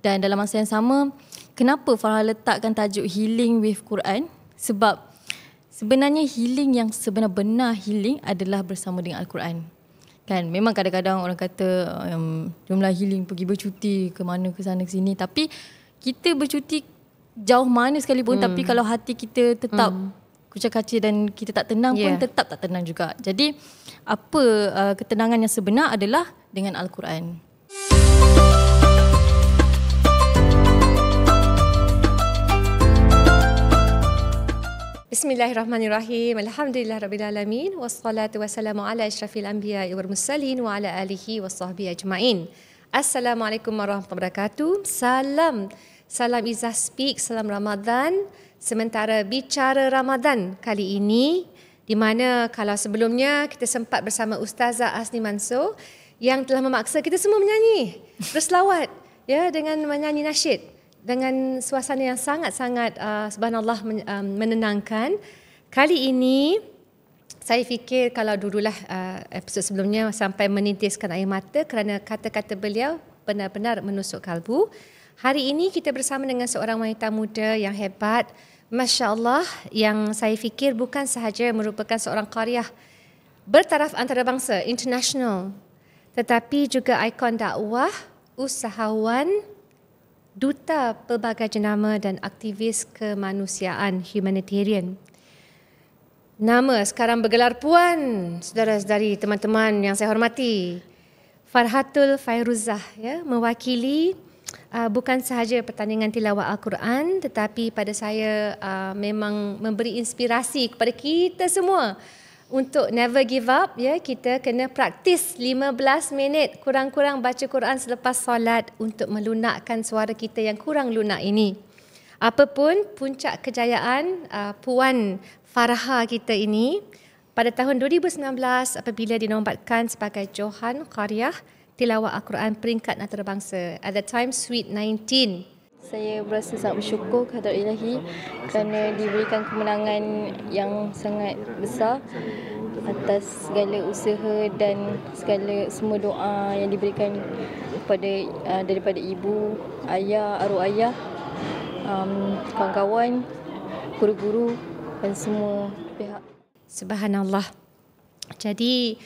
Dan dalam masa yang sama, kenapa Farha letakkan tajuk Healing with Quran? Sebab sebenarnya healing yang sebenar-benar healing adalah bersama dengan Al-Quran. Kan, memang kadang-kadang orang kata jumlah healing pergi bercuti ke mana, ke sana, ke sini. Tapi kita bercuti jauh mana sekalipun, tapi kalau hati kita tetap kucak kaca dan kita tak tenang pun tetap tak tenang juga. Jadi apa ketenangan yang sebenar adalah dengan Al-Quran. Bismillahirrahmanirrahim. Alhamdulillahirabbil wassalatu wassalamu ala asyrafil anbiya'i wal mursalin wa ala alihi washabbihi ajmain. Assalamualaikum warahmatullahi wabarakatuh. Salam Izzah Speak, salam Ramadan. Sementara bicara Ramadan kali ini, di mana kalau sebelumnya kita sempat bersama Ustazah Asni Mansur yang telah memaksa kita semua menyanyi berselawat dengan menyanyi nasyid dengan suasana yang sangat-sangat subhanallah menenangkan. Kali ini saya fikir kalau dululah episod sebelumnya sampai menitiskan air mata kerana kata-kata beliau benar-benar menusuk kalbu. Hari ini kita bersama dengan seorang wanita muda yang hebat, masya-Allah, yang saya fikir bukan sahaja merupakan seorang qariah bertaraf antarabangsa international, tetapi juga ikon dakwah, usahawan, duta pelbagai jenama dan aktivis kemanusiaan humanitarian. Nama sekarang bergelar Puan, saudara-saudari, teman-teman yang saya hormati. Farhatul Fairuzah, mewakili bukan sahaja pertandingan tilawah Al-Quran, tetapi pada saya memang memberi inspirasi kepada kita semua untuk never give up. Kita kena praktis 15 minit kurang-kurang baca Quran selepas solat untuk melunakkan suara kita yang kurang lunak ini. Apapun puncak kejayaan Puan Farha kita ini pada tahun 2019 apabila dinobatkan sebagai Johan Qariah Tilawah Al-Quran peringkat antarabangsa. At that time Sweet 19. Saya berasa sangat bersyukur kehadrat Ilahi kerana diberikan kemenangan yang sangat besar atas segala usaha dan semua doa yang diberikan kepada daripada ibu, ayah, arwah ayah, kawan-kawan, guru-guru dan semua pihak. Subhanallah. Jadi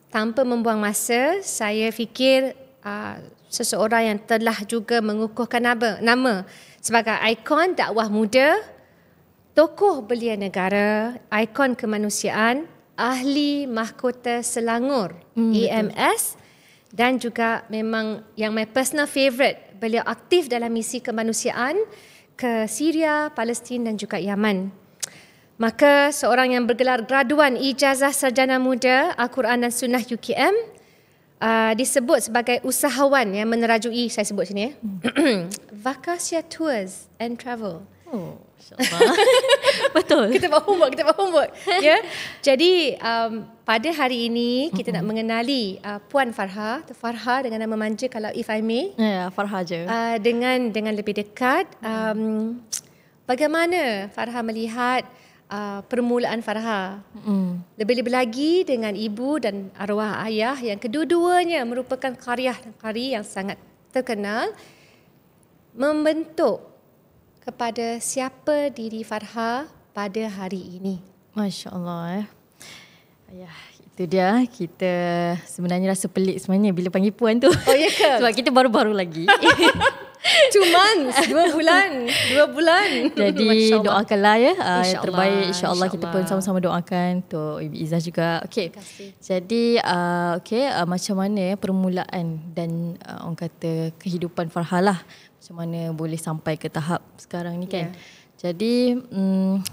tanpa membuang masa, saya fikir seseorang yang telah juga mengukuhkan nama sebagai ikon dakwah muda, tokoh belia negara, ikon kemanusiaan, ahli mahkota Selangor, AMS, dan juga memang yang my personal favourite, beliau aktif dalam misi kemanusiaan ke Syria, Palestin dan juga Yaman. Maka seorang yang bergelar graduan Ijazah Sarjana Muda Al-Quran dan Sunnah UKM, disebut sebagai usahawan yang menerajui, saya sebut sini Vakasia Tours and Travel. Oh, insya-Allah. Betul. Kita buat homework. Jadi pada hari ini kita nak mengenali Puan Farha dengan nama manja kalau if I may. Farha je. Dengan lebih dekat, bagaimana Farha melihat permulaan Farha. Lebih-lebih lagi dengan ibu dan arwah ayah yang kedua-duanya merupakan qariah dan qari yang sangat terkenal, membentuk kepada siapa diri Farha pada hari ini. Masya Allah. Itu dia. Kita sebenarnya rasa pelik sebenarnya bila panggil Puan tu. Oh ya ke? Sebab kita baru-baru lagi. 2 months, 2 bulan. Jadi doakanlah yang terbaik, insya-Allah. Insya kita pun sama-sama doakan untuk Ibu Izzah juga. Okey. Jadi macam mana permulaan dan orang kata kehidupan Farha lah, macam mana boleh sampai ke tahap sekarang ni kan. Jadi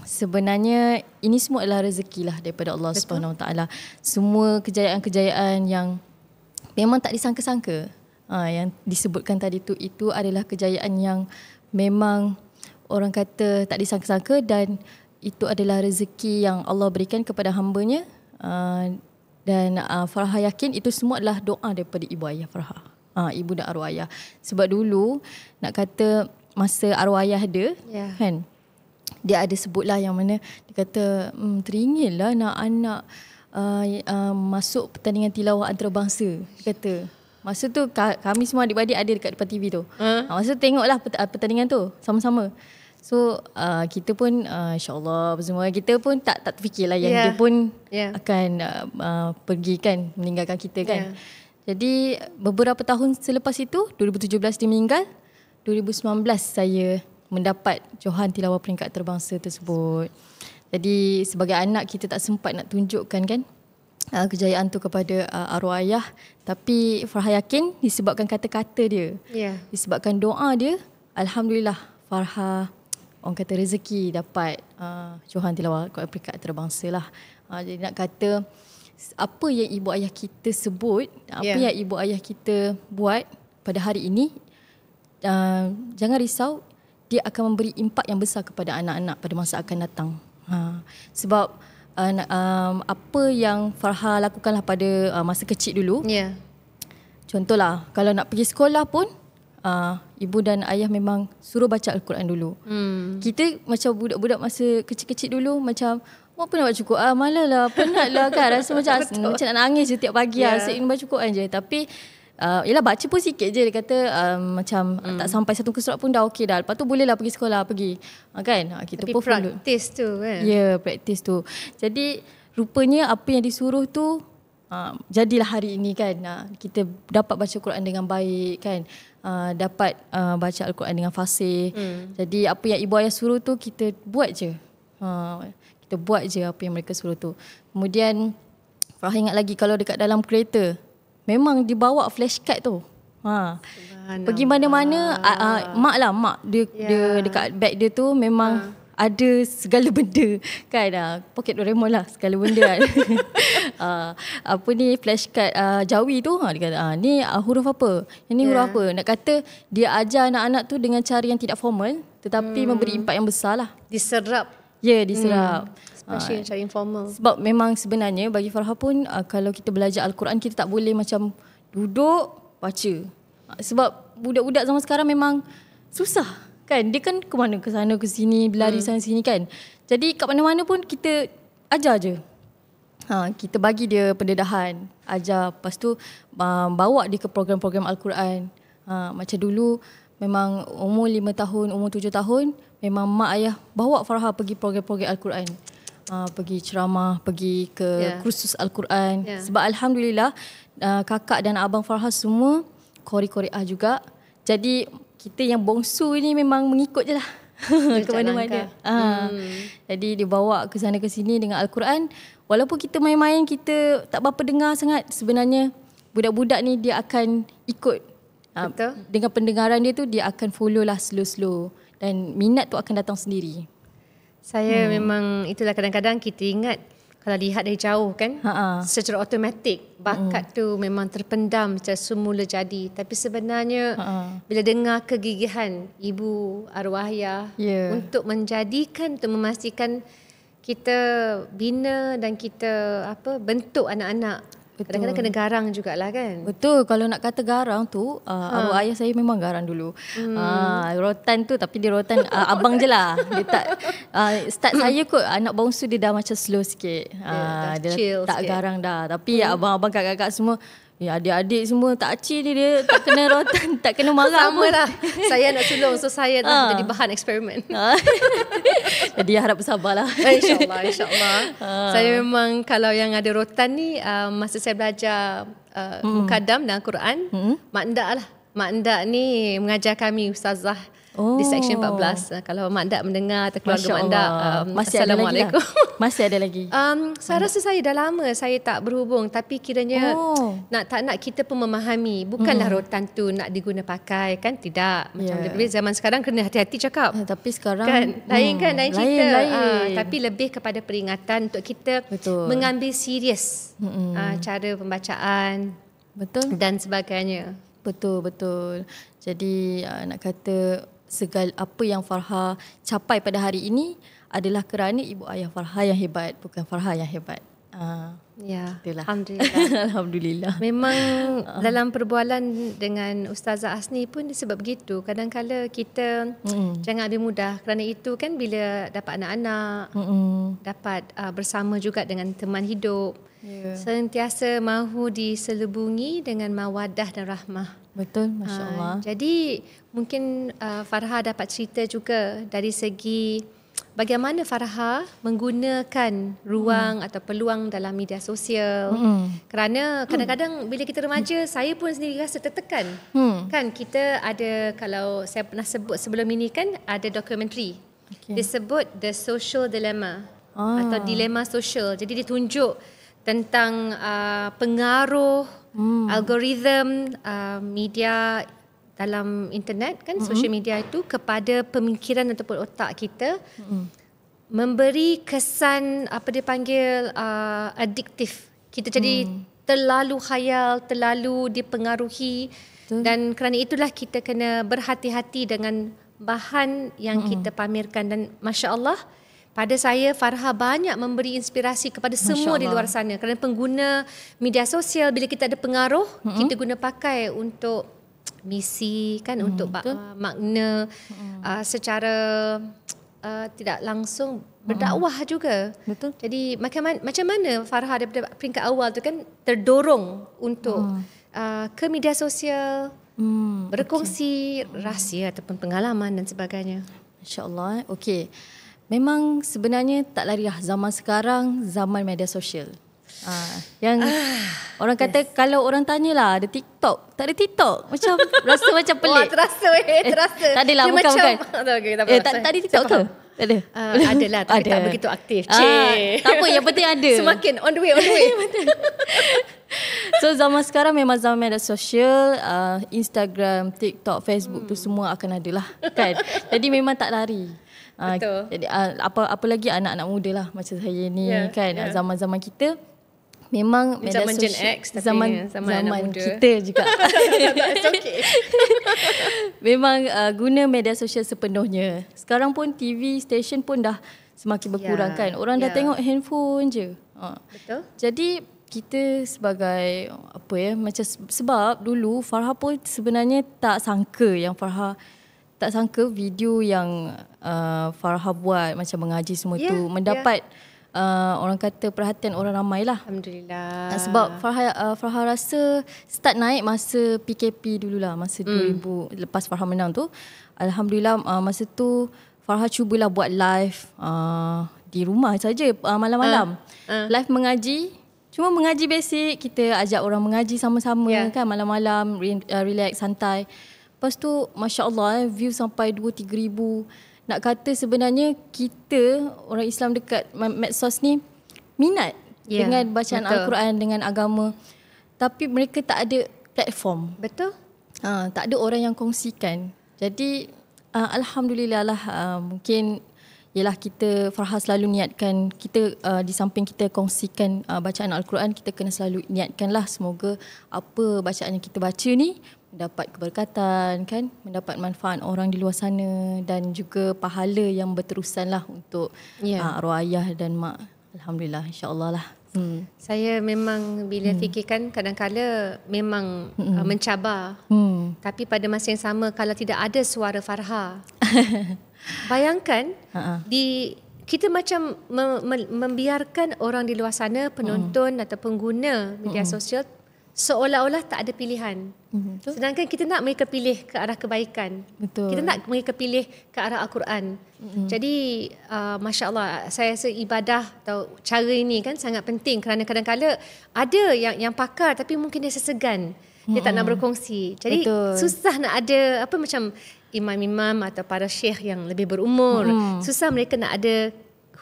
sebenarnya ini semua adalah rezeki lah daripada Allah Subhanahu Wa Taala. Semua kejayaan-kejayaan yang memang tak disangka-sangka, yang disebutkan tadi tu, itu adalah kejayaan yang memang orang kata tak disangka-sangka, dan itu adalah rezeki yang Allah berikan kepada hamba-Nya. Dan Farha yakin itu semua adalah doa daripada ibu ayah Farha, ibu dan arwah ayah. Sebab dulu nak kata masa arwah ayah ada, kan, dia ada sebutlah yang mana dia kata teringin lah nak anak masuk pertandingan tilawah antarabangsa. Dia kata Masa tu kami semua adik-adik ada dekat depan TV tu. Masa tu tengoklah pertandingan tu sama-sama. So kita pun insyaAllah semua kita pun tak terfikirlah yang dia pun akan pergi kan, meninggalkan kita kan. Jadi beberapa tahun selepas itu, 2017 dia meninggal, 2019 saya mendapat Johan Tilawah peringkat antarabangsa tersebut. Jadi sebagai anak kita tak sempat nak tunjukkan kan kejayaan tu kepada arwah ayah, tapi Farha yakin disebabkan kata-kata dia, disebabkan doa dia, alhamdulillah Farha orang kata rezeki dapat Johan Tilawah peringkat antarabangsa lah. Jadi nak kata apa yang ibu ayah kita sebut, apa yang ibu ayah kita buat pada hari ini, jangan risau, dia akan memberi impak yang besar kepada anak-anak pada masa akan datang. Sebab apa yang Farha lakukanlah pada masa kecil dulu. Contohlah, kalau nak pergi sekolah pun ibu dan ayah memang suruh baca Al-Quran dulu. Kita macam budak-budak masa kecil-kecil dulu macam apa nak baca Quran, malah lah, penat lah kan, rasa macam nak nangis je tiap pagi asyik baca Quran je. Tapi yelah baca pun sikit je, dia kata macam tak sampai satu surat pun dah okey dah. Lepas tu bolehlah pergi sekolah, pergi kan. Kita tapi pun praktis tu kan. Praktis tu. Jadi rupanya apa yang disuruh tu jadilah hari ini kan. Kita dapat baca Quran dengan baik kan. Dapat baca Al-Quran dengan fasih. Jadi apa yang ibu ayah suruh tu kita buat je. Kita buat je apa yang mereka suruh tu. Kemudian Farah ingat lagi kalau dekat dalam kereta memang dibawa flashcard tu. Pergi mana-mana mak dia dekat beg dia tu memang ada segala benda kan. Poket Doraemon lah, segala benda kan. Apa ni flashcard Jawi tu, dia kata ni huruf apa, ini huruf apa. Nak kata dia ajar anak-anak tu dengan cara yang tidak formal tetapi memberi impak yang besar lah. Diserap. Diserap. Especially cara informal. Sebab memang sebenarnya bagi Farha pun kalau kita belajar Al-Quran, kita tak boleh macam duduk baca. Sebab budak-budak zaman sekarang memang susah kan. Dia kan ke mana, ke sana, ke sini, berlari sana sini kan. Jadi kat mana-mana pun kita ajar je. Kita bagi dia pendedahan, ajar. Lepas tu bawa dia ke program-program Al-Quran. Macam dulu memang umur 5 tahun, umur 7 tahun, memang mak ayah bawa Farha pergi program-program Al-Quran. Pergi ceramah, pergi ke kursus Al-Quran. Sebab alhamdulillah kakak dan abang Farha semua qori-qori'ah juga. Jadi kita yang bongsu ni memang mengikut je lah ke mana-mana. Jadi dia bawa ke sana ke sini dengan Al-Quran. Walaupun kita main-main, kita tak berapa dengar sangat, sebenarnya budak-budak ni dia akan ikut. Betul. Dengan pendengaran dia tu, dia akan follow lah slow-slow. Dan minat tu akan datang sendiri. Saya memang itulah kadang-kadang kita ingat kalau lihat dari jauh kan, secara automatik bakat tu memang terpendam secara semula jadi. Tapi sebenarnya bila dengar kegigihan ibu arwah ayah untuk menjadikan, untuk memastikan kita bina dan kita bentuk anak-anak. Kadang-kadang kena garang jugalah kan. Betul. Kalau nak kata garang tu, arwah ayah saya memang garang dulu. Rotan tu, tapi dia rotan abang je lah. Dia tak start saya kot, anak bongsu dia dah macam slow sikit. Dia chill tak sikit. Garang dah. Tapi abang-abang kakak-kakak semua, adik-adik semua tak acil dia tak kena rotan, tak kena marah. Sama lah. Saya nak sulung, so saya dah jadi bahan eksperimen. Jadi harap bersabarlah. InsyaAllah. Saya memang kalau yang ada rotan ni, masa saya belajar Mukadam dan Al-Quran, Mak Ndak lah. Mak Ndak ni mengajar kami Ustazah di Section 14. Kalau Mak Ndak mendengar atau keluarga Mak Ndak, Assalamualaikum. Masih ada lagi. Saya rasa saya dah lama saya tak berhubung, tapi kiranya tak nak kita pun memahami, bukanlah rotan tu nak diguna pakai kan, tidak. Macam lebih zaman sekarang kena hati-hati cakap. Tapi sekarang kan lain cerita. Lain. Tapi lebih kepada peringatan untuk kita mengambil serius cara pembacaan dan sebagainya. Betul. Jadi nak kata segala apa yang Farha capai pada hari ini adalah kerana ibu ayah Farha yang hebat, bukan Farha yang hebat. Ya, Itulah. Alhamdulillah. Alhamdulillah. Memang dalam perbualan dengan Ustazah Asni pun sebab begitu. Kadang-kala kita jangan ambil mudah. Kerana itu kan bila dapat anak-anak, dapat bersama juga dengan teman hidup, sentiasa mahu diselubungi dengan mawadah dan rahmah. Betul, Masya Allah. Jadi mungkin Farha dapat cerita juga dari segi bagaimana Farha menggunakan ruang atau peluang dalam media sosial. Kerana kadang-kadang bila kita remaja, saya pun sendiri rasa tertekan. Kan kita ada, kalau saya pernah sebut sebelum ini kan, ada dokumentari. Disebut The Social Dilemma atau dilema sosial. Jadi ditunjuk tentang pengaruh algoritma media dalam internet kan, social media itu kepada pemikiran ataupun otak kita, memberi kesan apa dia panggil addiktif. Kita jadi terlalu khayal, terlalu dipengaruhi. Dan kerana itulah kita kena berhati-hati dengan bahan yang kita pamerkan. Dan Masya Allah, pada saya Farha banyak memberi inspirasi kepada semua di luar sana. Kerana pengguna media sosial, bila kita ada pengaruh, kita guna pakai untuk misi kan, untuk makna, secara tidak langsung berdakwah juga. Betul. Jadi macam mana Farha daripada peringkat awal tu kan terdorong untuk ke media sosial, berkongsi rahsia ataupun pengalaman dan sebagainya. Masya-Allah. Okey. Memang sebenarnya tak lari lah zaman sekarang, zaman media sosial. Yang orang kata kalau orang tanyalah ada TikTok, tak ada TikTok. Macam rasa macam pelik. Wah, terasa terasa. Tak adalah, dia bukan. Okay, tak tak ada TikTok ke? Tak ada. Adalah, tapi Ada. tak begitu aktif. Tak apa, yang penting ada. Semakin on the way. So zaman sekarang memang zaman media sosial, Instagram, TikTok, Facebook tu semua akan ada lah kan. Jadi memang tak lari. Betul. Jadi apa lagi anak-anak muda lah macam saya ni kan, zaman-zaman kita memang media Zaman Gen sosial, X tapi zaman anak muda. kita juga. It's okay. Memang guna media sosial sepenuhnya. Sekarang pun TV station pun dah semakin berkurang kan. Orang dah tengok handphone je. Betul. Jadi kita sebagai apa ya, macam sebab dulu Farha pun sebenarnya tak sangka video yang Farha buat macam mengaji semua tu mendapat orang kata perhatian orang ramai lah. Alhamdulillah. Sebab Farha rasa start naik masa PKP dululah, masa 2000 lepas Farha menang tu. Alhamdulillah masa tu Farha cubalah buat live di rumah saja malam-malam. Live mengaji. Cuma mengaji basic, kita ajak orang mengaji sama-sama kan malam-malam, relax, santai. Lepas tu Masya Allah view sampai 2-3 ribu. Nak kata sebenarnya kita orang Islam dekat medsos ni minat dengan bacaan Al-Quran, dengan agama. Tapi mereka tak ada platform. Betul. Tak ada orang yang kongsikan. Jadi Alhamdulillah lah, mungkin ialah kita Farha selalu niatkan kita di samping kita kongsikan bacaan Al-Quran, kita kena selalu niatkanlah semoga apa bacaan yang kita baca ni mendapat keberkatan kan, mendapat manfaat orang di luar sana dan juga pahala yang berterusan lah untuk arwah ayah dan mak. Alhamdulillah, insya-Allah lah. Saya memang bila fikirkan kadang-kala memang mencabar. Tapi pada masa yang sama kalau tidak ada suara Farha, bayangkan kita macam membiarkan orang di luar sana, penonton atau pengguna media sosial seolah-olah tak ada pilihan. Sedangkan kita nak mereka pilih ke arah kebaikan. Betul. Kita nak mereka pilih ke arah Al-Quran. Jadi Masya Allah, saya rasa ibadah atau cara ini kan sangat penting kerana kadang-kadang ada yang pakar tapi mungkin dia sesegan. Dia tak nak berkongsi. Jadi susah nak ada apa macam imam-imam atau para syekh yang lebih berumur. Susah mereka nak ada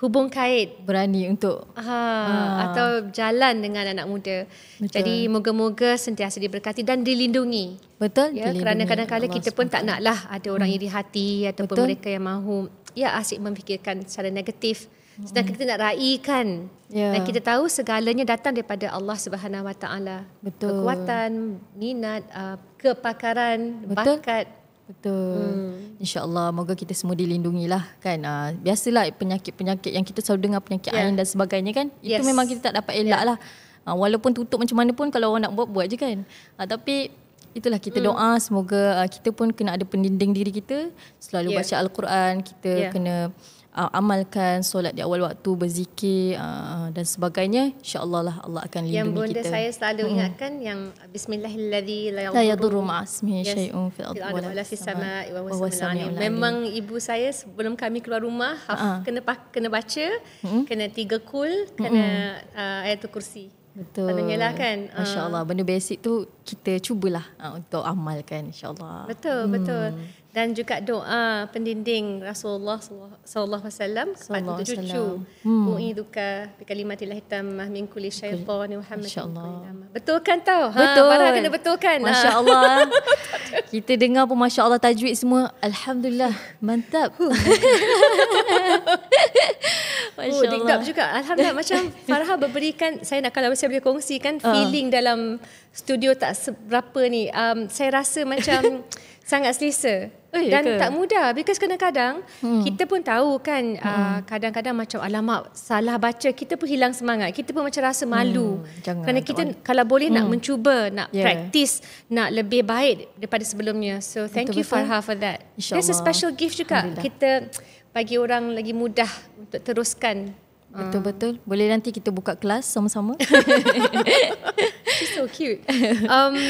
hubung kait, berani untuk atau jalan dengan anak muda. Betul. Jadi moga-moga sentiasa diberkati dan dilindungi. Betul. Ya, kerana kadang-kadang kita pun tak naklah ada orang iri hati ataupun mereka yang mahu asyik memfikirkan secara negatif. Sedangkan kita nak raikan. Dan kita tahu segalanya datang daripada Allah Subhanahu Wa Taala. Kekuatan, minat, kepakaran, bakat. Betul. InsyaAllah moga kita semua dilindungilah kan. Biasalah penyakit-penyakit yang kita selalu dengar, penyakit ain dan sebagainya kan. Itu memang kita tak dapat elak lah. Walaupun tutup macam mana pun, kalau orang nak buat je kan. Tapi itulah kita doa semoga kita pun kena ada pendinding diri kita, selalu baca Al-Quran, kita kena amalkan solat di awal waktu, berzikir dan sebagainya. InsyaAllah lah Allah akan lindungi kita. Yang bunda saya selalu ingatkan yang Bismillahilladzi la yadurru ma'asmihi syai'un fil ardi wala fis sama'i wa huwas samiul alim. Memang ibu saya sebelum kami keluar rumah kena baca, kena 3 kul, kena ayatul kursi. Betul. Patutnya kan. Masya-Allah, benda basic tu kita cubalah untuk amalkan insya-Allah. Betul. Dan juga doa pendinding Rasulullah sallallahu alaihi wasallam kepada cucu. Mu'iduka bi kalimatillah tammah min kulli syaitani wa hammatin. Betul kan tau? Betul. Farah kena betulkan. Masya-Allah. Kita dengar pun masya-Allah tajwid semua. Alhamdulillah. Mantap. Dikdap juga. Alhamdulillah. Macam Farah berberikan, saya nak kalau saya boleh kongsikan feeling dalam studio tak seberapa ni. Saya rasa macam sangat selesa. Dan tak mudah, because kadang-kadang kita pun tahu kan, kadang-kadang macam alamak salah baca, kita pun hilang semangat, kita pun macam rasa malu. Kerana kita kalau boleh nak mencuba, nak practice, nak lebih baik daripada sebelumnya. So thank you Farha for that. There's a special gift juga kita bagi orang lagi mudah untuk teruskan. Betul-betul. Boleh nanti kita buka kelas sama-sama. She's so cute.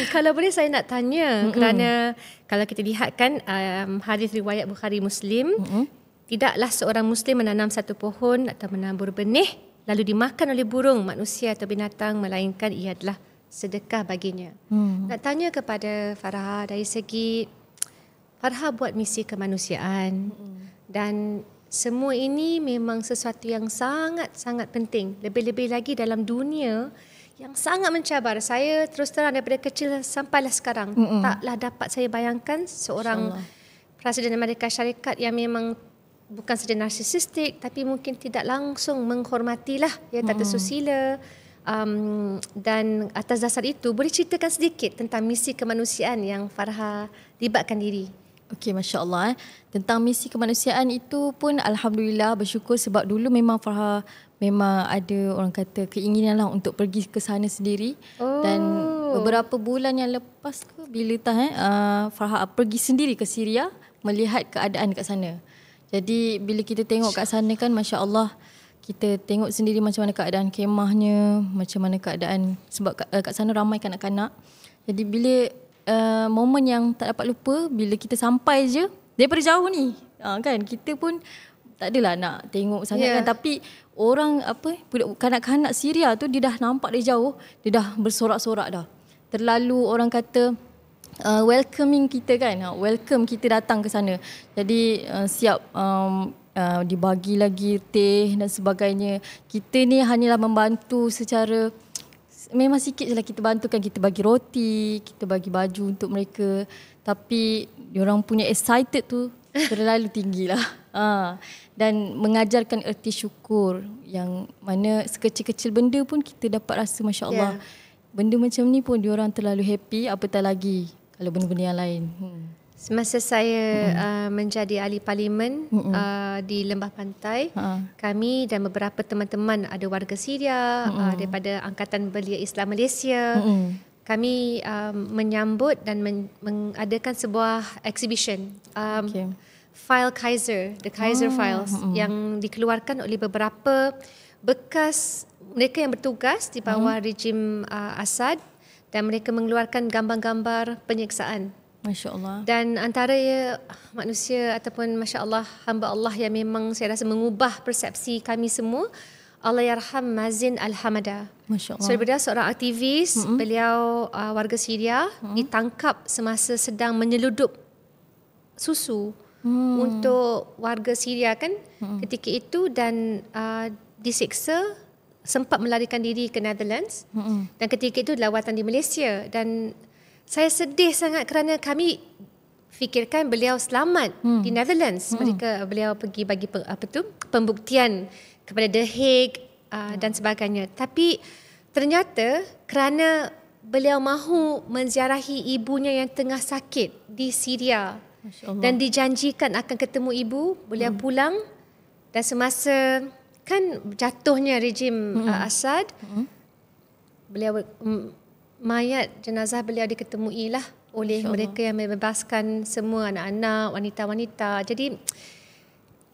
Kalau boleh saya nak tanya, kerana kalau kita lihat kan hadis riwayat Bukhari Muslim, tidaklah seorang Muslim menanam satu pohon atau menabur benih lalu dimakan oleh burung, manusia atau binatang, melainkan ia adalah sedekah baginya. Nak tanya kepada Farha dari segi Farha buat misi kemanusiaan dan semua ini memang sesuatu yang sangat-sangat penting. Lebih-lebih lagi dalam dunia yang sangat mencabar. Saya terus terang daripada kecil sampailah sekarang taklah dapat saya bayangkan seorang Presiden Amerika Syarikat yang memang bukan saja narsisistik tapi mungkin tidak langsung menghormatilah tata susila. Dan atas dasar itu boleh ceritakan sedikit tentang misi kemanusiaan yang Farha libatkan diri. Okey, Masya Allah. Tentang misi kemanusiaan itu pun Alhamdulillah bersyukur sebab dulu memang Farha memang ada orang kata keinginan lah untuk pergi ke sana sendiri. Dan beberapa bulan yang lepas ke bila Farha pergi sendiri ke Syria melihat keadaan kat sana. Jadi bila kita tengok kat sana kan Masya Allah, kita tengok sendiri macam mana keadaan kemahnya, macam mana keadaan, sebab kat sana ramai kanak-kanak. Jadi bila momen yang tak dapat lupa bila kita sampai je daripada jauh ni, kan kita pun tak adalah nak tengok sangat kan, tapi orang kanak-kanak Syria tu dia dah nampak dari jauh, dia dah bersorak-sorak dah. Terlalu orang kata welcoming kita kan, welcome kita datang ke sana. Jadi siap dibagi lagi teh dan sebagainya. Kita ni hanyalah membantu secara memang sikit je lah kita bantukan, kita bagi roti, kita bagi baju untuk mereka. Tapi diorang punya excited tu terlalu tinggi lah. Dan mengajarkan erti syukur yang mana sekecil-kecil benda pun kita dapat rasa Masya Allah. Benda macam ni pun diorang terlalu happy, apatah lagi kalau benda-benda yang lain. Semasa saya menjadi ahli parlimen di Lembah Pantai, kami dan beberapa teman-teman ada warga Syria daripada Angkatan Belia Islam Malaysia, kami menyambut dan mengadakan sebuah exhibition, File Kaiser, The Kaiser Files, yang dikeluarkan oleh beberapa bekas mereka yang bertugas di bawah rejim Assad, dan mereka mengeluarkan gambar-gambar penyiksaan. Masya Allah. Dan antara manusia ataupun Masya Allah, hamba Allah yang memang saya rasa mengubah persepsi kami semua, Allahyarham Mazin Al-Hamada. Masya Allah. So beliau seorang aktivis, beliau warga Syria, ditangkap semasa sedang menyeludup susu untuk warga Syria kan ketika itu, dan disiksa, sempat melarikan diri ke Netherlands, dan ketika itu lawatan di Malaysia. Dan saya sedih sangat kerana kami fikirkan beliau selamat di Netherlands. Beliau pergi bagi pembuktian kepada The Hague dan sebagainya. Tapi ternyata kerana beliau mahu menziarahi ibunya yang tengah sakit di Syria dan dijanjikan akan ketemu ibu, beliau pulang, dan semasa kan jatuhnya rejim Assad, beliau mayat jenazah beliau diketemui lah oleh mereka yang membebaskan semua anak-anak, wanita-wanita. Jadi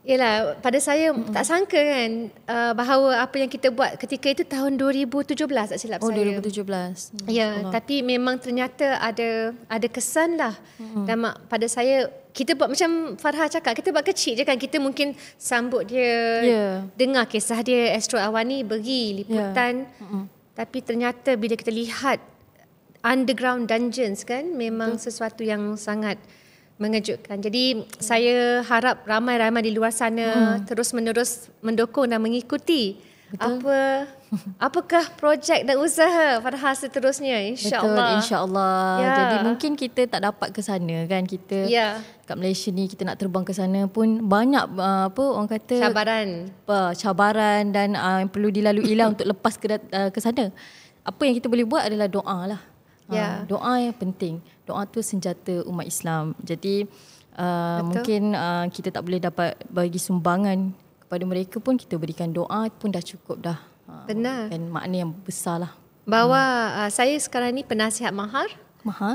yalah, pada saya tak sangka kan bahawa apa yang kita buat ketika itu tahun 2017 tak silap saya. 2017. Ya, tapi memang ternyata ada kesan lah. Dan pada saya kita buat macam Farha cakap, kita buat kecil je kan. Kita mungkin sambut dia, dengar kisah dia, Astro Awani bagi liputan. Tapi ternyata bila kita lihat underground dungeons kan, memang sesuatu yang sangat mengejutkan. Jadi saya harap ramai-ramai di luar sana terus-menerus mendukung dan mengikuti apakah projek dan usaha Farha seterusnya, insya-Allah. Betul, insya-Allah. Jadi mungkin kita tak dapat ke sana kan, kita kat Malaysia ni kita nak terbang ke sana pun banyak orang kata cabaran dan yang perlu dilalui lah untuk lepas ke sana. Apa yang kita boleh buat adalah doa lah. Doa yang penting. Doa tu senjata umat Islam. Jadi mungkin kita tak boleh dapat bagi sumbangan kepada mereka pun, kita berikan doa pun dah cukup dah. Benar. Dan makna yang besar lah. Bahawa saya sekarang ni penasihat mahar.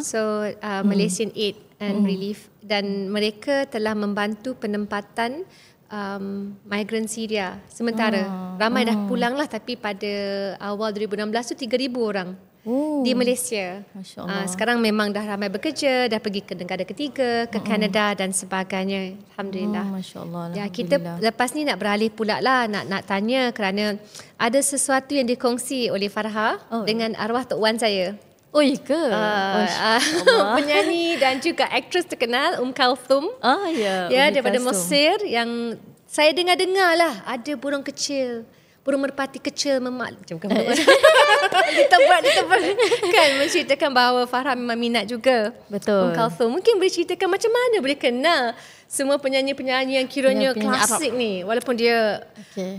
So Malaysian Aid and Relief, dan mereka telah membantu penempatan migran Syria sementara. Ramai dah pulang lah, tapi pada awal 2016 tu 3,000 orang di Malaysia. Masya Allah. Sekarang memang dah ramai bekerja, dah pergi ke negara ketiga, ke Kanada dan sebagainya. Alhamdulillah. Masya Allah. Ya, kita lepas ni nak beralih pula lah, nak tanya kerana ada sesuatu yang dikongsi oleh Farha dengan arwah Tok Wan saya. Oh, iya ke? Penyanyi dan juga aktris terkenal Kulthum. Ya, daripada Mesir, yang saya dengar-dengar lah ada burung kecil, burung merpati kecil ditebak kan, menceritakan bahawa Farha memang minat juga. Betul. Kulthum. Mungkin boleh ceritakan macam mana boleh kenal semua penyanyi-penyanyi yang kiranya klasik Arab ni, walaupun dia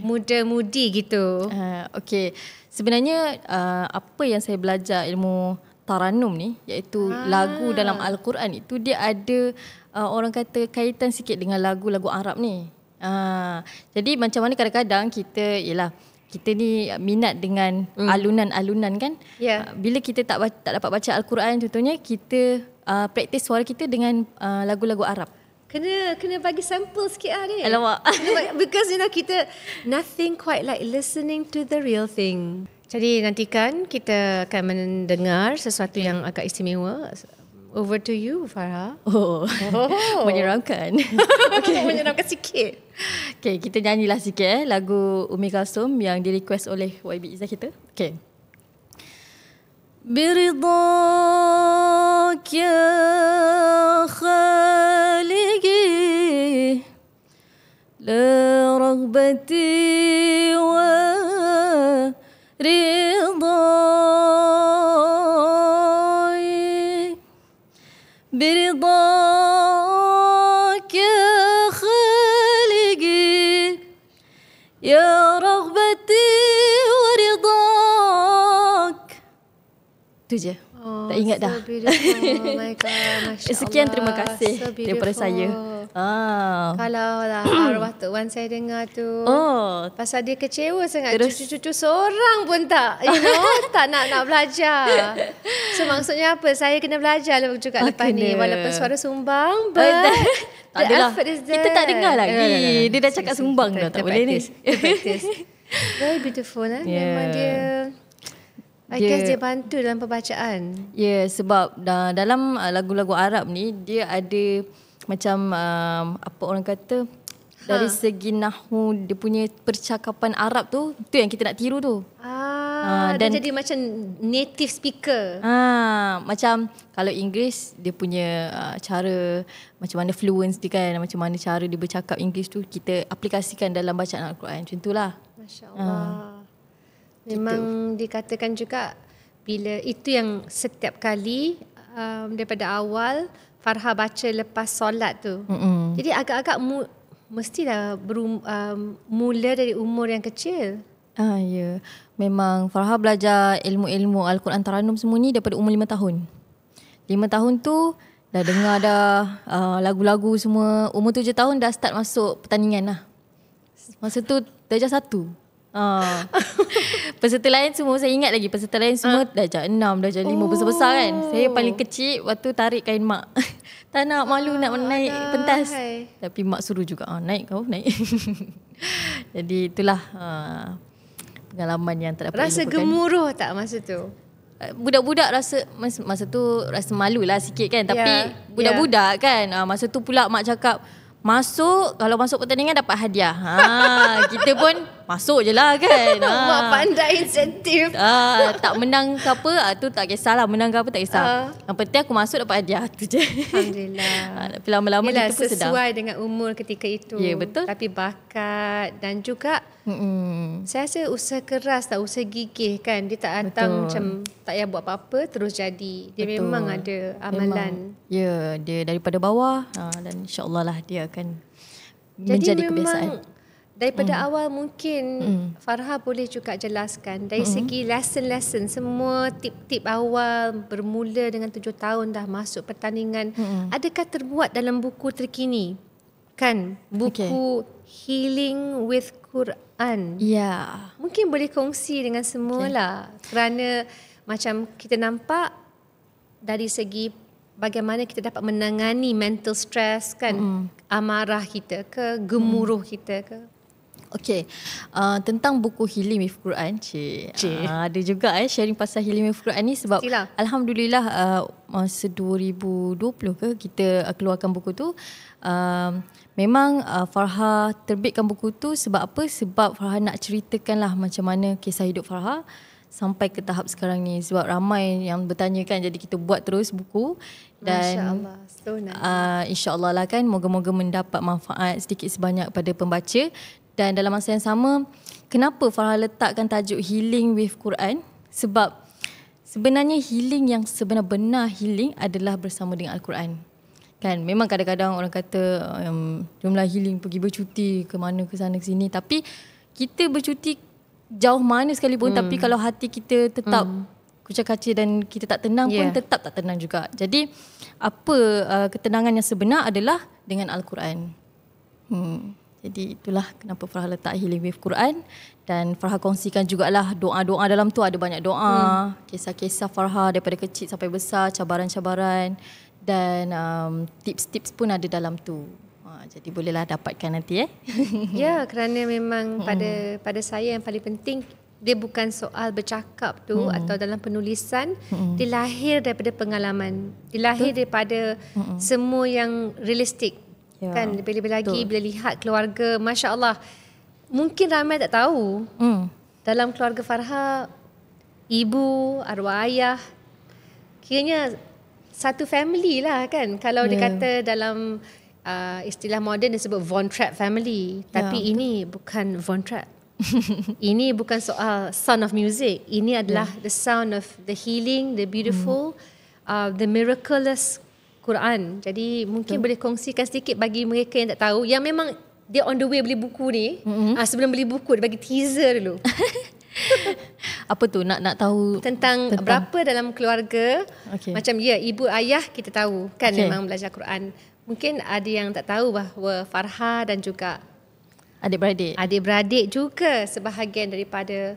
muda-mudi gitu. Okey. Sebenarnya apa yang saya belajar ilmu Taranum ni, iaitu lagu dalam Al-Quran itu, dia ada orang kata kaitan sikit dengan lagu-lagu Arab ni. Jadi macam mana kadang-kadang kita ni minat dengan alunan-alunan kan. Bila kita tak dapat baca Al-Quran contohnya, kita praktis suara kita dengan lagu-lagu Arab. Kena bagi sampel sikit lah ni. Alamak. Because kita nothing quite like listening to the real thing. Jadi nantikan kita akan mendengar sesuatu yang agak istimewa. Over to you, Farha. Menyeramkan. Menyeramkan sikit. Okay, kita nyanyilah sikit lagu Kulthum yang di request oleh YB Izzah kita. Okay. برضاك يا خالقي لا رغبتي ورضاي برضاك يا خالقي يا رغبتي ورضاك. Itu je. Tak ingat dah. Oh my God, Masya Allah. Sekian, terima kasih daripada saya. Kalau lah arwah Tok Wan saya dengar tu, pasal dia kecewa sangat. Cucu-cucu seorang pun tak, tak nak belajar. So maksudnya apa? Saya kena belajar juga lepas ni. Walaupun suara sumbang, but the effort is there. Kita tak dengar lagi. Dia dah cakap sumbang dah. Tak boleh ni. Very beautiful lah. Memang dia, I guess dia bantu dalam pembacaan. Sebab dalam lagu-lagu Arab ni, dia ada macam apa orang kata, dari segi nahwu, dia punya percakapan Arab tu yang kita nak tiru tu. Dan dia jadi macam native speaker. Macam kalau Inggeris, dia punya cara macam mana fluence dia kan, macam mana cara dia bercakap Inggeris tu, kita aplikasikan dalam bacaan Al-Quran. Macam itulah. Masya Allah. Memang dikatakan juga, bila itu yang setiap kali daripada awal Farha baca lepas solat tu. Jadi agak-agak mestilah mula dari umur yang kecil. Ya. Memang Farha belajar ilmu-ilmu Al-Quran Taranum semua ni daripada umur 5 tahun. 5 tahun tu dah dengar dah lagu-lagu semua. Umur 7 tahun dah start masuk pertandingan lah. Masa tu darjah 1. Peserta lain semua, saya ingat lagi peserta lain semua darjah 6, darjah 5 besar-besar kan. Saya paling kecil waktu tarik kain mak. Tak nak, malu nak naik pentas. Tapi mak suruh juga, naik kau, naik. Jadi itulah pengalaman yang tak dapat Rasa dilupakan. gemuruh tak masa tu? Budak-budak rasa masa tu rasa malu lah sikit kan. Tapi budak-budak kan, masa tu pula mak cakap, kalau masuk pertandingan dapat hadiah. Kita pun masuk je lah kan. Mak pandai insentif. Tak menang ke apa, tu tak kisahlah. Menang ke apa tak kisah. Yang penting aku masuk dapat hadiah, tu je. Alhamdulillah. Tapi lama-lama kita pun sedar. Sesuai dengan umur ketika itu. Ya, betul. Tapi bakat dan juga saya rasa usaha keras tak, usaha gigih kan. Dia tak datang macam tak payah buat apa-apa terus jadi. Dia memang ada amalan. Ya, dia daripada bawah dan insya-Allah lah dia akan menjadi kebiasaan. Daripada awal mungkin Farha boleh juga jelaskan dari segi lesson-lesson, semua tip-tip awal bermula dengan 7 tahun dah masuk pertandingan. Adakah terbuat dalam buku terkini? Kan buku Healing with Quran. Ya. Mungkin boleh kongsi dengan semualah. Kerana macam kita nampak dari segi bagaimana kita dapat menangani mental stress kan, amarah kita ke, gemuruh kita ke. Okey, tentang buku Healing with Quran, ada juga sharing pasal Healing with Quran ni sebab alhamdulillah masa 2020 ke kita keluarkan buku tu. Memang Farha terbitkan buku tu sebab apa? Sebab Farha nak ceritakan lah macam mana kisah hidup Farha sampai ke tahap sekarang ni. Sebab ramai yang bertanya kan, jadi kita buat terus buku. Dan insya-Allah lah kan, moga-moga mendapat manfaat sedikit sebanyak pada pembaca. Dan dalam masa yang sama, kenapa Farha letakkan tajuk Healing with Quran? Sebab sebenarnya healing yang sebenar-benar healing adalah bersama dengan Al-Quran. Kan memang kadang-kadang orang kata jumlah healing pergi bercuti ke mana, ke sana ke sini, tapi kita bercuti jauh mana sekalipun, tapi kalau hati kita tetap kucak-kacir dan kita tak tenang pun tetap tak tenang juga. Jadi apa ketenangan yang sebenar adalah dengan Al-Quran. Jadi itulah kenapa Farha letak Healing with Quran. Dan Farha kongsikan jugalah doa-doa dalam tu. Ada banyak doa, kisah-kisah Farha daripada kecil sampai besar, cabaran-cabaran. Dan tips-tips pun ada dalam tu. Jadi bolehlah dapatkan nanti Ya, kerana memang pada saya yang paling penting, dia bukan soal bercakap tu atau dalam penulisan. Dia lahir daripada pengalaman. Dia lahir daripada semua yang realistik. Kan lebih-lebih lagi bila lihat keluarga, Masya Allah. Mungkin ramai tak tahu dalam keluarga Farha, ibu, arwah ayah, kiranya satu family lah kan. Kalau dikata dalam istilah moden disebut Von Trapp family. Tapi ini bukan Von Trapp. Ini bukan soal sound of music. Ini adalah the sound of the healing, the beautiful, the miraculous Quran. Jadi mungkin boleh kongsikan sedikit bagi mereka yang tak tahu, yang memang dia on the way beli buku ni. Sebelum beli buku dia bagi teaser dulu. Apa tu, nak tahu tentang berapa dalam keluarga. Macam ibu ayah kita tahu kan memang belajar Quran. Mungkin ada yang tak tahu bahawa Farha dan juga adik-beradik juga sebahagian daripada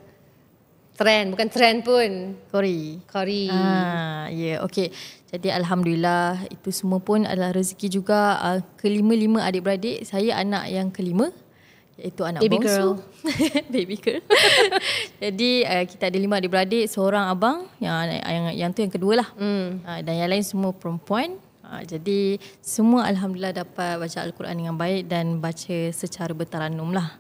bukan trend pun, Qori. Okey. Jadi alhamdulillah itu semua pun adalah rezeki juga. Kelima-lima adik-beradik, saya anak yang kelima, iaitu anak baby bongsu. Girl. Baby girl. Jadi kita ada 5 adik-beradik, seorang abang, yang tu yang kedua lah. Dan yang lain semua perempuan. Jadi semua alhamdulillah dapat baca Al-Quran dengan baik dan baca secara bertarannum lah.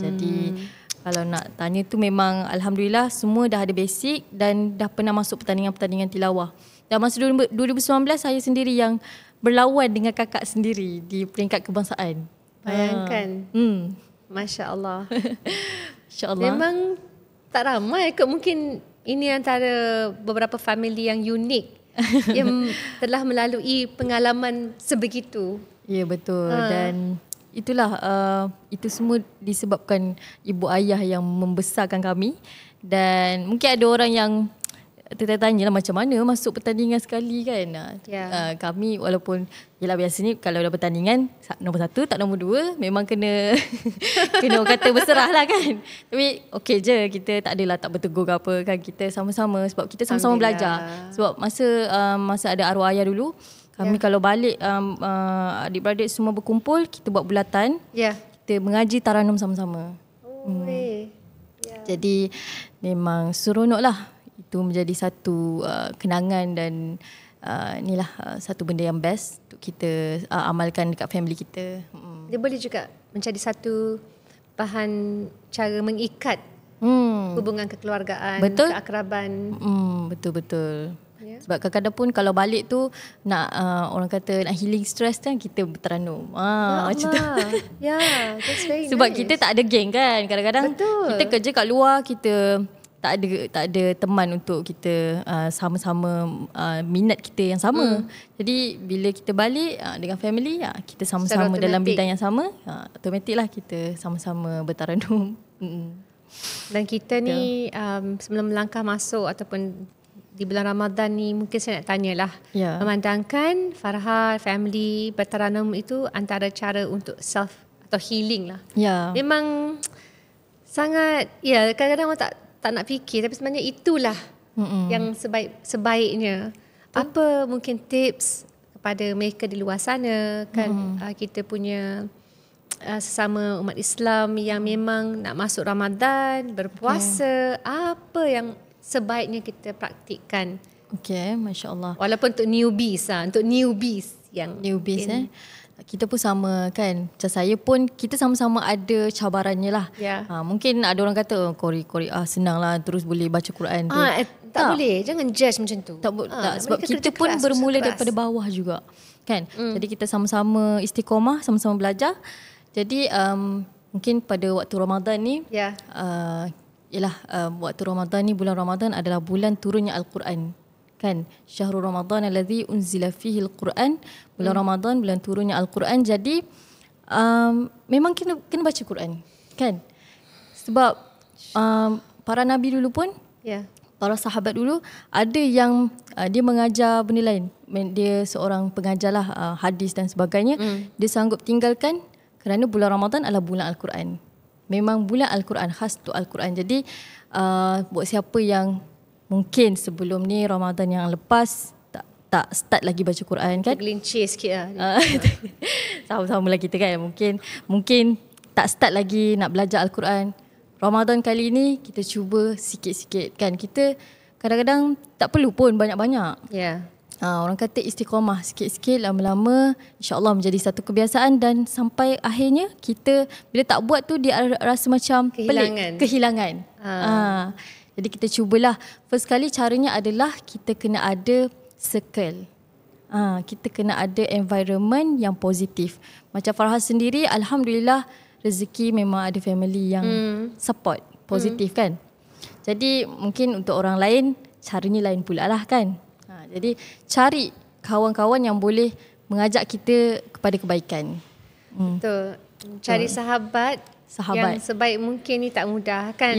Jadi kalau nak tanya tu memang alhamdulillah semua dah ada basic dan dah pernah masuk pertandingan-pertandingan tilawah. Dan masa 2019 saya sendiri yang berlawan dengan kakak sendiri di peringkat kebangsaan. Bayangkan. Masya Allah. Masya Allah. Memang tak ramai kot, mungkin ini antara beberapa family yang unik yang telah melalui pengalaman sebegitu. Ya, betul. Dan itulah itu semua disebabkan ibu ayah yang membesarkan kami. Dan mungkin ada orang yang tertanya lah macam mana masuk pertandingan sekali kan. Kami walaupun yelah biasanya kalau dah pertandingan nombor 1 tak nombor 2 memang kena kena orang kata berserah lah kan. Tapi okey je, kita tak adalah tak bertegur ke apa kan, kita sama-sama sebab kita sama-sama belajar. Sebab masa ada arwah ayah dulu kami kalau balik adik-beradik semua berkumpul, kita buat bulatan. Kita mengaji taranum sama-sama. Jadi memang seronok lah. Itu menjadi satu kenangan dan inilah satu benda yang best untuk kita amalkan dekat family kita. Dia boleh juga menjadi satu bahan cara mengikat hubungan kekeluargaan, keakraban. Betul-betul. Sebab kadang-kadang pun kalau balik tu nak orang kata nak healing stress kan, kita berteranum. Macam tu. That's very Sebab nice. kita tak ada geng kan. Kadang-kadang kita kerja kat luar, kita tak ada teman untuk kita sama-sama minat kita yang sama. Jadi bila kita balik dengan family, kita sama-sama dalam bidang yang sama, automatik lah kita sama-sama bertaranum. Dan kita ni sebelum melangkah masuk ataupun di bulan Ramadan ni, mungkin saya nak tanyalah, memandangkan Farha family bertaranum itu antara cara untuk self atau healing lah. Memang sangat kadang-kadang orang tak nak fikir, tapi sebenarnya itulah yang sebaiknya. Apa mungkin tips kepada mereka di luar sana kan, kita punya sesama umat Islam yang memang nak masuk Ramadan, berpuasa, apa yang sebaiknya kita praktikkan? Masya Allah. Walaupun untuk newbies yang kita pun sama kan. Macam saya pun, kita sama-sama ada cabarannya lah. Mungkin ada orang kata kori senang lah, terus boleh baca Quran tu. Tak boleh, jangan judge macam tu. Tak sebab kita pun bermula daripada bawah juga kan. Jadi kita sama-sama istiqomah, sama-sama belajar. Jadi mungkin pada waktu Ramadan ni waktu Ramadan ni, bulan Ramadan adalah bulan turunnya Al-Quran kan. Syahrul Ramadan allazi unzila fihi Al-Quran. Bulan Ramadan, bulan turunnya Al-Quran. Jadi memang kena baca Quran kan. Sebab para nabi dulu pun, para sahabat dulu, ada yang dia mengajar benda lain. Dia seorang pengajar lah, hadis dan sebagainya. Dia sanggup tinggalkan kerana bulan Ramadan adalah bulan Al-Quran. Memang bulan Al-Quran, khas untuk Al-Quran. Jadi buat siapa yang mungkin sebelum ni Ramadan yang lepas tak start lagi baca Quran kan, tergelincir sikit lah. Sama-sama lah kita kan, mungkin tak start lagi nak belajar Al-Quran. Ramadan kali ni kita cuba sikit-sikit kan. Kita kadang-kadang tak perlu pun banyak-banyak. Orang kata istiqamah sikit-sikit, lama-lama insya-Allah menjadi satu kebiasaan, dan sampai akhirnya kita bila tak buat tu dia rasa macam kehilangan. Jadi kita cubalah. First kali caranya adalah kita kena ada circle. Kita kena ada environment yang positif. Macam Farha sendiri, alhamdulillah rezeki memang ada family yang support positif kan. Jadi mungkin untuk orang lain caranya lain pula lah kan. Jadi cari kawan-kawan yang boleh mengajak kita kepada kebaikan. Betul. Cari sahabat yang sebaik mungkin ni tak mudah kan.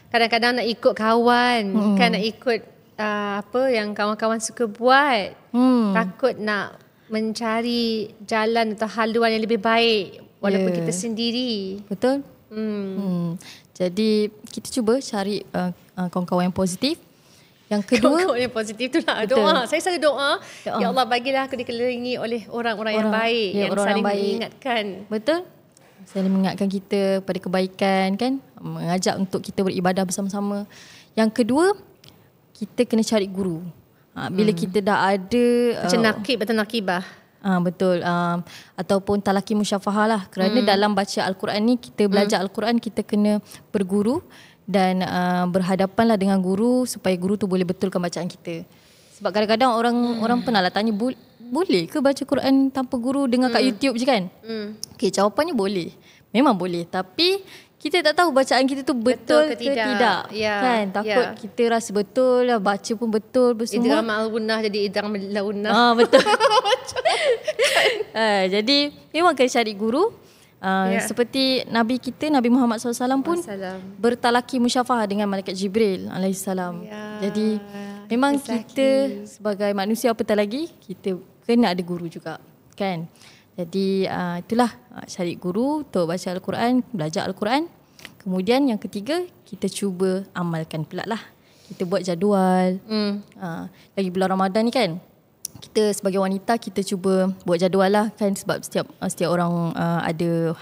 Kadang-kadang nak ikut kawan, kan nak ikut apa yang kawan-kawan suka buat. Takut nak mencari jalan atau haluan yang lebih baik walaupun kita sendiri. Betul. Jadi kita cuba cari kawan-kawan yang positif. Yang kedua, kawan-kawan yang positif tu lah doa. Saya selalu doa, ya Allah bagilah aku dikelilingi oleh orang-orang yang baik, yang saling mengingatkan. Betul. Saling mengingatkan kita pada kebaikan kan, mengajak untuk kita beribadah bersama-sama. Yang kedua, kita kena cari guru. Bila kita dah ada macam nakib atau nakibah. Betul. Ataupun talaki musyafahah lah. Kerana dalam baca Al-Quran ni, kita belajar Al-Quran, kita kena berguru dan berhadapanlah dengan guru supaya guru tu boleh betulkan bacaan kita. Sebab kadang-kadang orang pernah lah tanya, boleh ke baca Quran tanpa guru, dengar kat YouTube je kan? Okay, jawapannya boleh. Memang boleh. Tapi kita tak tahu bacaan kita tu betul ke tidak. Kan? Takut kita rasa betul lah, baca pun betul semua. Idgham al-gunnah jadi idgham al-gunnah. Betul. Jadi memang kena cari guru. Seperti Nabi kita, Nabi Muhammad SAW pun bertalaki musyafahah dengan Malaikat Jibril alaihissalam. Jadi memang kita sebagai manusia apatah lagi, kita kena ada guru juga kan. Jadi itulah cari guru untuk baca Al-Quran, belajar Al-Quran. Kemudian yang ketiga, kita cuba amalkan pula lah. Kita buat jadual. Lagi bulan Ramadan ni kan, kita sebagai wanita kita cuba buat jadual lah kan, sebab setiap orang ada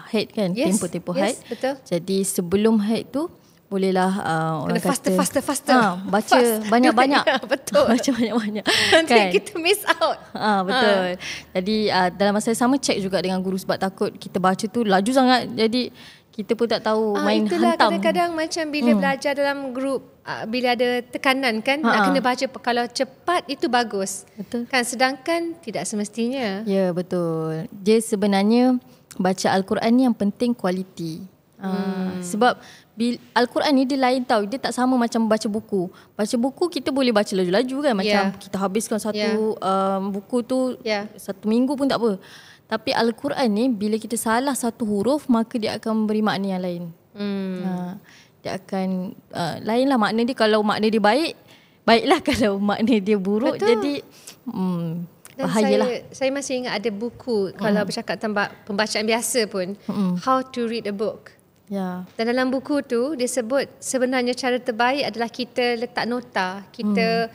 haid kan, tempoh haid. Betul. Jadi sebelum haid tu bolehlah orang kata faster baca banyak-banyak. Betul. Baca banyak-banyak Nanti kan, kita miss out. Betul. Jadi dalam masa yang sama check juga dengan guru, sebab takut kita baca tu laju sangat, jadi kita pun tak tahu main itulah hantam. Kadang-kadang macam bila belajar dalam grup, bila ada tekanan kan, nak kena baca, kalau cepat itu bagus. Betul. Kan, sedangkan tidak semestinya. Ya, betul. Dia sebenarnya baca Al-Quran ni yang penting kualiti. Sebab Al-Quran ni dia lain tau. Dia tak sama macam baca buku. Baca buku kita boleh baca laju-laju kan. Macam kita habiskan satu buku tu 1 minggu pun tak apa. Tapi Al-Quran ni bila kita salah satu huruf, maka dia akan memberi makna yang lain. Dia akan lain lah makna dia. Kalau makna dia baik, baiklah. Kalau makna dia buruk, betul. Jadi bahayalah. Saya masih ingat ada buku, kalau bercakap tentang pembacaan biasa pun, How to Read a Book. Dan dalam buku tu dia sebut sebenarnya cara terbaik adalah kita letak nota, kita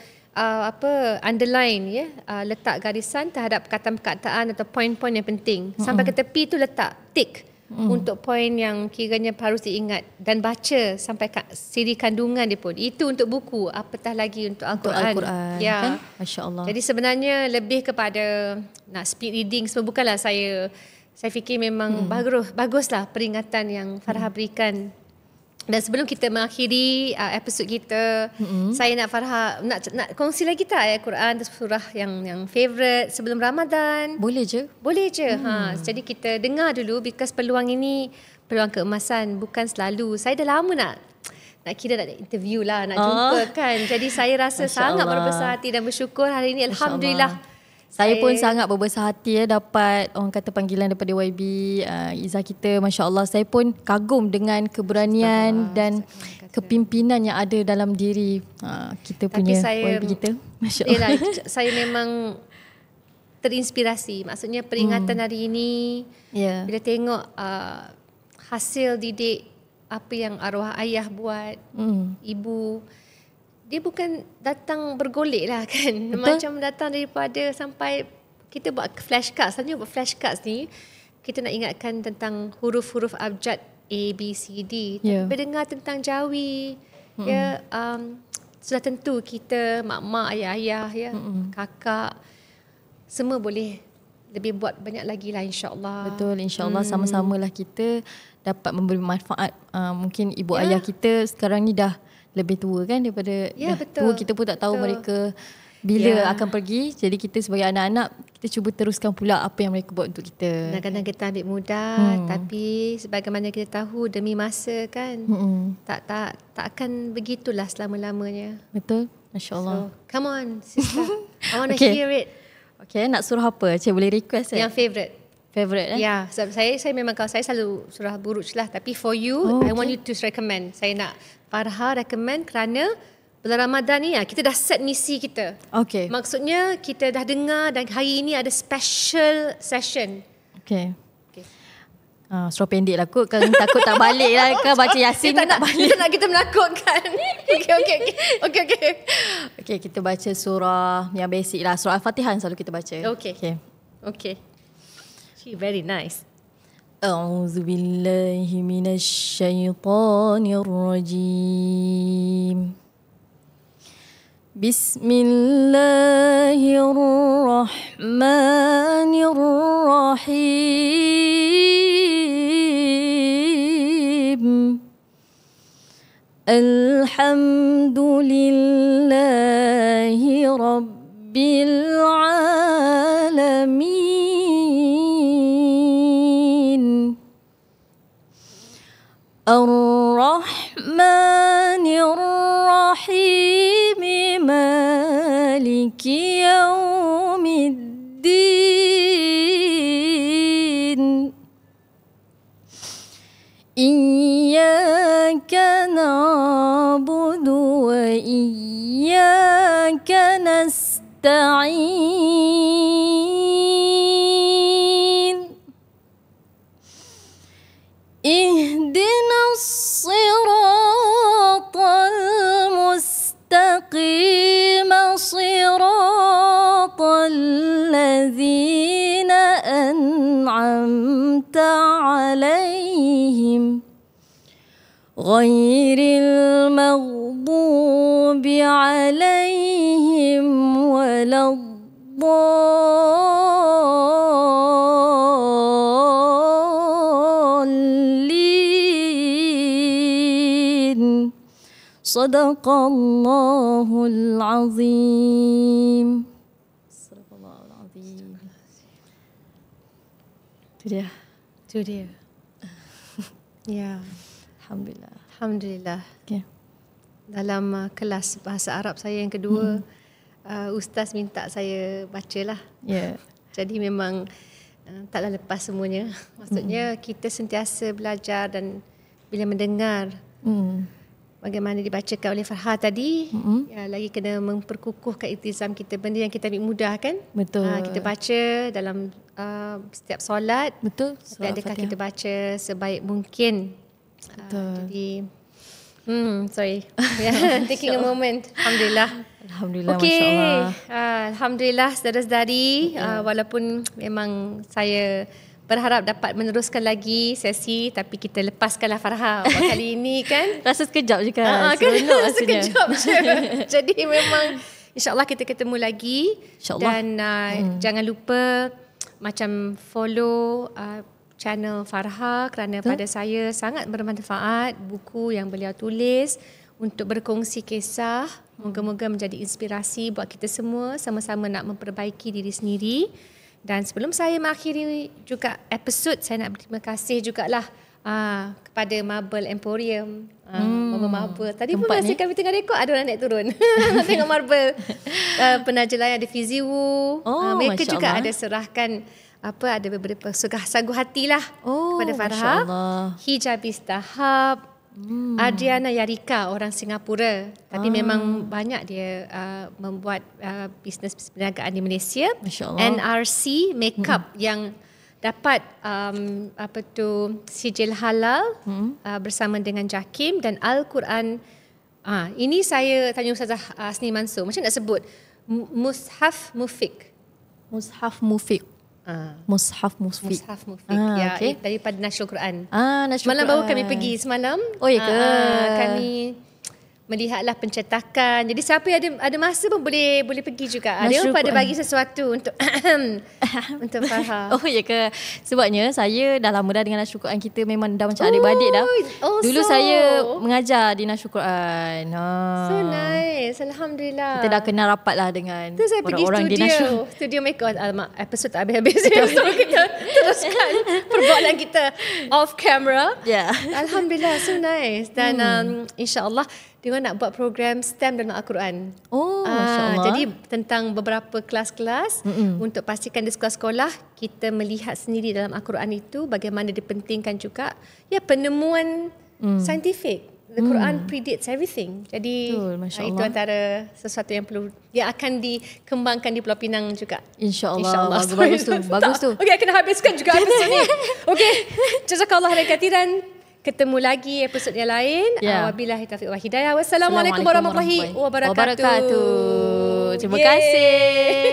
underline letak garisan terhadap perkataan-perkataan atau poin-poin yang penting. Sampai ke tepi tu letak tick untuk poin yang kiranya harus diingat, dan baca sampai siri kandungan dia pun. Itu untuk buku, apatah lagi untuk Al-Quran. Kan? Masya-Allah. Jadi sebenarnya lebih kepada nak speed reading semua, bukanlah saya fikir memang baguslah peringatan yang Farha berikan. Dan sebelum kita mengakhiri episod kita, saya nak Farha nak kongsi lagi tak ayat Quran surah yang favorite sebelum Ramadan? Boleh je. Jadi kita dengar dulu, because peluang ini peluang keemasan, bukan selalu. Saya dah lama nak kira nak interview lah, nak jumpa kan. Jadi saya rasa sangat berbesar hati dan bersyukur hari ini. Alhamdulillah. Saya pun sangat berbesar hati dapat orang kata panggilan daripada YB Izzah kita. Masya Allah, saya pun kagum dengan keberanian dan kepimpinan yang ada dalam diri kita punya YB kita. Masya Allah. Saya memang terinspirasi. Maksudnya peringatan hari ini, bila tengok hasil didik apa yang arwah ayah buat, ibu, dia bukan datang bergolek lah kan. Betul? Macam datang daripada sampai kita buat flashcards. Sebenarnya buat flashcards ni, kita nak ingatkan tentang huruf-huruf abjad A, B, C, D. Tapi dengar tentang Jawi, sudah tentu kita, mak-mak, ayah-ayah, kakak, semua boleh lebih buat banyak lagi lah, insyaAllah. Betul, insyaAllah sama-samalah kita dapat memberi manfaat. Mungkin ibu ayah kita sekarang ni dah lebih tua kan daripada tua, kita pun tak tahu mereka bila akan pergi. Jadi kita sebagai anak-anak, kita cuba teruskan pula apa yang mereka buat untuk kita. Kadang-kadang kita ambil mudah, tapi sebagaimana kita tahu demi masa kan, tak akan begitulah selama-lamanya. Betul, masya-Allah. So, come on sister, I want to hear it. Okay, nak surah apa? Cik boleh request yang favorite Ya, sebab saya memang, kalau saya selalu surah Buruj lah, tapi for you, I want you to recommend. Saya nak Farha recommend, kerana bulan Ramadan ni kita dah set misi kita. Maksudnya kita dah dengar dan hari ini ada special session. Surah pendek lah kot, kan takut tak balik lah kan, baca Yasin tak balik. Kita nak kita menakutkan. Okay, kita baca surah yang basic lah. Surah Al-Fatihah selalu kita baca. Okay. She very nice. أعوذ بالله من الشيطان الرجيم بسم الله الرحمن الرحيم الحمد لله رب العالمين الرحمن الرحيم مالك يوم الدين نستعين اهدنا الصراط المستقيم صراط الذين أنعمت عليهم غير المغضوب عليهم ولا الضالين صدق الله العظيم. صدق الله العظيم. Itu dia. Itu dia. Ya. Alhamdulillah. Alhamdulillah. Okay. Dalam kelas bahasa Arab saya yang kedua, Ustaz minta saya bacalah. Ya. Jadi memang taklah lepas semuanya. Maksudnya kita sentiasa belajar dan bila mendengar bagaimana dibacakan oleh Farha tadi, ya, lagi kena memperkukuhkan iltizam kita. Benda yang kita ambil mudah kan. Betul. Kita baca dalam setiap solat. Betul. Tapi adakah kita baca sebaik mungkin? Betul. Jadi sorry. Yeah, taking a moment. Alhamdulillah. Alhamdulillah, okay. masya-Allah. Alhamdulillah saudara-saudari, walaupun memang saya berharap dapat meneruskan lagi sesi, tapi kita lepaskanlah Farha kali ini kan. Rasa sekejap je kan. Kan rasa sekejap je. Jadi memang insya-Allah kita ketemu lagi. Dan jangan lupa macam follow channel Farha kerana pada saya sangat bermanfaat buku yang beliau tulis untuk berkongsi kisah. Moga-moga menjadi inspirasi buat kita semua sama-sama nak memperbaiki diri sendiri. Dan sebelum saya mengakhiri juga episod, saya nak berterima kasih jugalah kepada Marble Emporium. Mama Marble. Tadi pun masa kami tengah rekod ada orang naik turun. Tengok Marble. Penajalan ada Fizi Wu. Mereka juga ada serahkan ada beberapa sagu hati lah kepada Farha. Hijabis Tahap, Adriana Yarika, orang Singapura, tapi memang banyak dia membuat bisnes perniagaan di Malaysia. NRC Makeup yang dapat sijil halal bersama dengan JAKIM, dan Al-Quran. Ini saya tanya Ustazah Asni Mansur, macam nak sebut Mushaf Mufiq. Mushaf Mufiq. Mushaf Mufiq. Mushaf Mufiq. Ya, okay. Daripada Nashrul Quran. Nashrul Semalam baru kami pergi semalam. Oh ya ke? Kami melihatlah pencetakan. Jadi siapa yang ada masa pun boleh pergi juga. Dia pun pada bagi sesuatu untuk untuk Farha. Oh ya ke? Sebabnya saya dah lama dah dengan Nashrul Quran. Kita memang dah macam adik-beradik dah. Dulu saya mengajar di Nashrul Quran. So nice. Alhamdulillah. Kita dah kenal rapat lah dengan orang-orang di Nashrul. Studio Makeup. Alamak, episod tak habis-habis. So kita teruskan perbualan kita off camera. Yeah. Alhamdulillah, so nice. Dan insya-Allah dia nak buat program STEM dalam Al-Quran. Masya-Allah. Jadi tentang beberapa kelas-kelas untuk pastikan di sekolah-sekolah kita melihat sendiri dalam Al-Quran itu bagaimana dipentingkan juga penemuan saintifik. The Quran predicts everything. Jadi itu antara sesuatu yang akan dikembangkan di Pulau Pinang juga. InsyaAllah. Bagus tu. Okey, kena habiskan juga episod ni. Okey. Jazakallah khairan. Ketemu lagi episod yang lain. Wabillahi taufiq wal hidayah. Wassalamualaikum warahmatullahi wabarakatuh. Terima kasih.